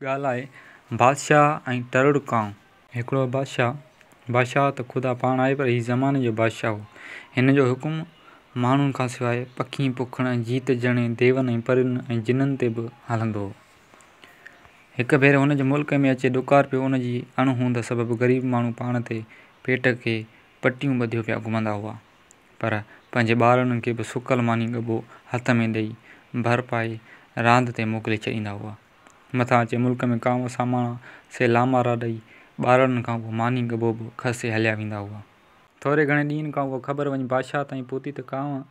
ॻाल्हि आहे बादशाह ऐं टरुड़ कांउ। हिकिड़ो बादशाह त ख़ुदा पाण आहे, पर हीउ ज़माने जो बादशाह हो। हिन जो हुकुम माण्हुनि खां सवाइ पखी पोखण, जीत जणे, देवनि ऐं परियुनि ऐं जिननि ते बि हलंदो हो। हिकु भेरे हुन जे मुल्क में अचे ॾुकार पियो। उन जी अणहूंद सबबि ग़रीब माण्हू पाण ते पेट खे पटियूं ॿधियो पिया घुमंदा हुआ, पर पंहिंजे ॿारनि खे बि सुकल मानी ॻबो हथ में ॾेई भर पाए रांदि ते मोकिले छॾींदा हुआ। मथां अचे मुल्क में कांव सामाणा से लामारा ॾेई ॿारनि खां उहो मानी ॻबो बि खसे हलिया वेंदा हुआ। थोरे घणे ॾींहंनि खां उहा ख़बर वञी बादशाह ताईं पहुती त कांव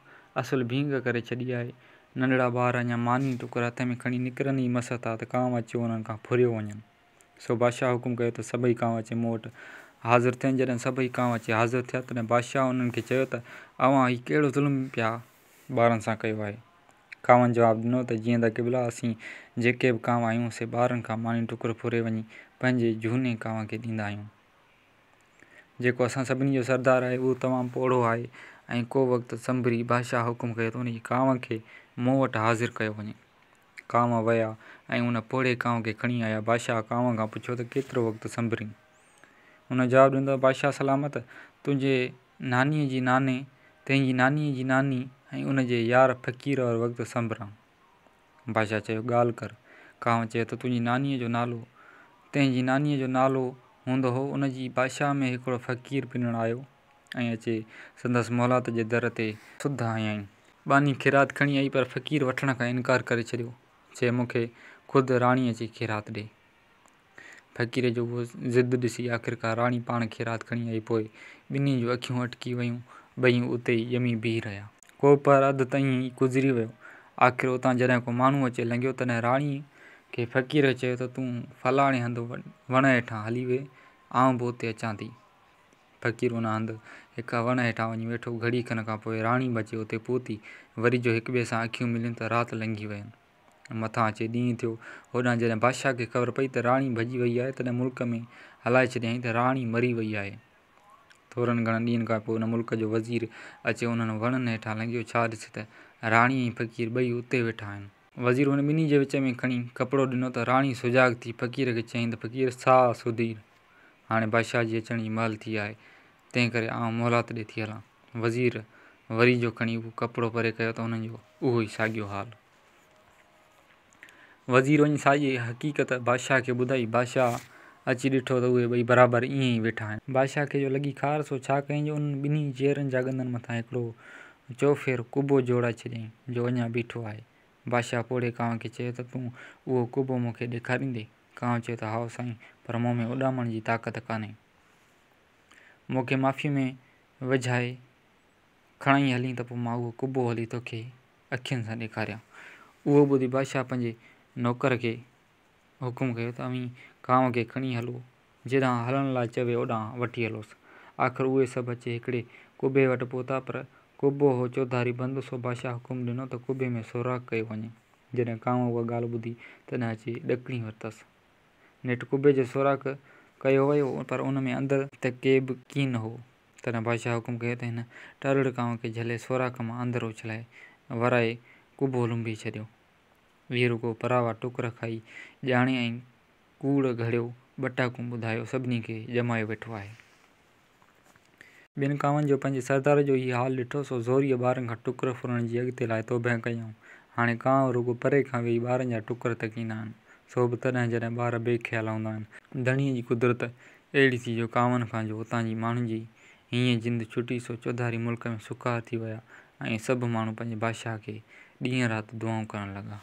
असुलु भींग करे छॾी आहे। नंढड़ा ॿार अञा मानी टुकर हथ में खणी निकिरनि ई मस था त कांव अची उन्हनि खां फुरियो वञनि। सो बादशाह हुकुम कयो त सभई कांव अचे मूं वटि हाज़िर थियनि। जॾहिं सभई कांव अची हाज़िर थिया तॾहिं बादशाह उन्हनि खे चयो त अव्हां हीउ कहिड़ो ज़ुल्म पिया ॿारनि सां कयो आहे। कांवनि जवाबु ॾिनो त जीअं त क़िबला, असीं जेके बि कांव आहियूं से ॿारनि खां मानी टुकर फुरे वञी पंहिंजे झूने कांव खे ॾींदा आहियूं। जेको असां सभिनी जो सरदार आहे उहो तमामु पोड़ो आहे ऐं को वक़्तु संभरी बादशाह हुकुम कयो त उन जी कांव खे मूं वटि हाज़िर कयो वञे। कांव विया ऐं उन पोड़े कांव खे खणी आया। बादशाह कांव खां पुछियो त केतिरो वक़्तु संभरी। हुन जवाबु ॾिनो, बादशाह सलामत, तुंहिंजी नानीअ जी नानी ऐं उन जे यार फ़क़ीर और वक़्तु संभरां। बादशाह चयो, ॻाल्हि कर। कांव चयो त तुंहिंजी नानीअ जो नालो हूंदो हो। उन जी बादशाह में हिकिड़ो फ़क़ीर पिनणु आयो ऐं अचे संदसि मोहलात जे दर ते सुध आयाईं। बानी ख़ैरात खणी आई, पर फ़क़ीर वठण खां इनकार करे छॾियो। चए, मूंखे ख़ुदि राणी अची ख़ैरात ॾे। फ़क़ीर जो उहो ज़िद ॾिसी आख़िरकार राणी पाण ख़ैरात खणी आई। पोइ ॿिन्ही जूं अखियूं अटकी वयूं, ॿई उते ई ॼमी बीह रहिया। को पर अधु ताईं गुज़री वियो। आख़िर उतां जॾहिं को माण्हू अचे लंघियो, तॾहिं राणी खे फ़क़ीर चयो त तूं फलाणे हंधि वण हेठां हली वे, आउं बि उते अचां थी। फ़क़ीर उन हंधि हिकु वण हेठां वञी वेठो। घड़ी खन खां पोइ राणी बि अचे उते पहुती। वरी जो हिक ॿिए सां अखियूं मिलियूं त राति लंघी वयनि। मथां अचे ॾींहुं थियो। होॾां जॾहिं बादशाह खे ख़बर पई त राणी भॼी वई आहे, तॾहिं मुल्क में हलाए छॾियईं त राणी मरी वई आहे। थोरनि घणनि ॾींहंनि खां पोइ उन मुल्क जो वज़ीर अचे उन्हनि वणनि हेठां लंघियो। छा ॾिसे त राणी ऐं फ़क़ीर ॿई उते वेठा आहिनि। वज़ीर हुन ॿिन्ही जे विच में खणी कपिड़ो ॾिनो त राणी सुजाॻ थी फ़क़ीर खे चयईं त फ़क़ीर, साह सुधीर, हाणे बादशाह जी अचण जी महिल थी आहे, तंहिं करे आउं मोहलात ॾे थी हलां। वज़ीर वरी जो खणी उहो कपिड़ो परे कयो त हुननि जो उहो ई साॻियो हाल। वज़ीर वञी साॼी हक़ीक़त बादशाह खे ॿुधाई। बादशाह अची ॾिठो त उहे ॿई बराबरि ईअं ई वेठा आहिनि। बादशाह खे जो लॻी ख़ार, सो छा कयईं जो उन्हनि ॿिन्ही चेयरनि जा ॻंदनि मथां हिकिड़ो चौफेर कुबो जोड़ाए छॾियईं, जो अञा बीठो आहे। बादशाह पोड़े कांव खे चयो त तूं उहो कुबो मूंखे ॾेखारींदे। कांव चयो त हाओ साईं, पर मूं में उॾामण जी ताक़त कान्हे। मूंखे माफ़ी में वेझाए खणाई हली त पोइ मां उहो कुबो हली तोखे अखियुनि सां ॾेखारियां। उहो ॿुधी बादशाह पंहिंजे नौकर खे हुकुम कयो त अवीं कांव खे खणी हलो, जेॾां हलण लाइ चवे ओॾां वठी हलोसि। आख़िर उहे सभु अची हिकिड़े कुबे वटि पहुता, पर कुबो हो चौधारी बंदि। सो बादशाह हुकुम ॾिनो त कुबे में सोराख़ कयो वञे। जॾहिं कांव उहा ॻाल्हि ॿुधी तॾहिं अची ॾकिणी वरितसि। नेठि कुबे जो सोराख़ कयो वियो, पर उन में अंदरि त के बि कीन न हो। तॾहिं बादशाह हुकुम कयो त हिन टरुड़ कांव खे झले सोराख़ मां अंदरि उछलाए वराए कुबो लुंभी छॾियो। वीह रुॻो परावा टुकर खाई ॼाणे ऐं कूड़ घड़ियो ॿ ॿुधायो सभिनी खे ॼमायो वेठो आहे। ॿिनि कांवनि जो पंहिंजे सरदार जो हीउ हाल ॾिठो, सो ज़ोरीअ ॿारनि खां टुकर फुरण जी अॻिते लाइ तौबह कयऊं। हाणे कांव रुॻो परे खां वेही ॿारनि जा टुकर तकींदा आहिनि, सो बि तॾहिं जॾहिं ॿार बेख़्याल हूंदा आहिनि। धणीअ जी कुदरत अहिड़ी थी जो कांवनि खां जो उतां जी माण्हुनि जी हीअं जिंद छुटी, सो चौधारी मुल्क में सुकार थी विया ऐं सभु माण्हू पंहिंजे बादशाह खे ॾींहं राति दुआऊं करण लॻा।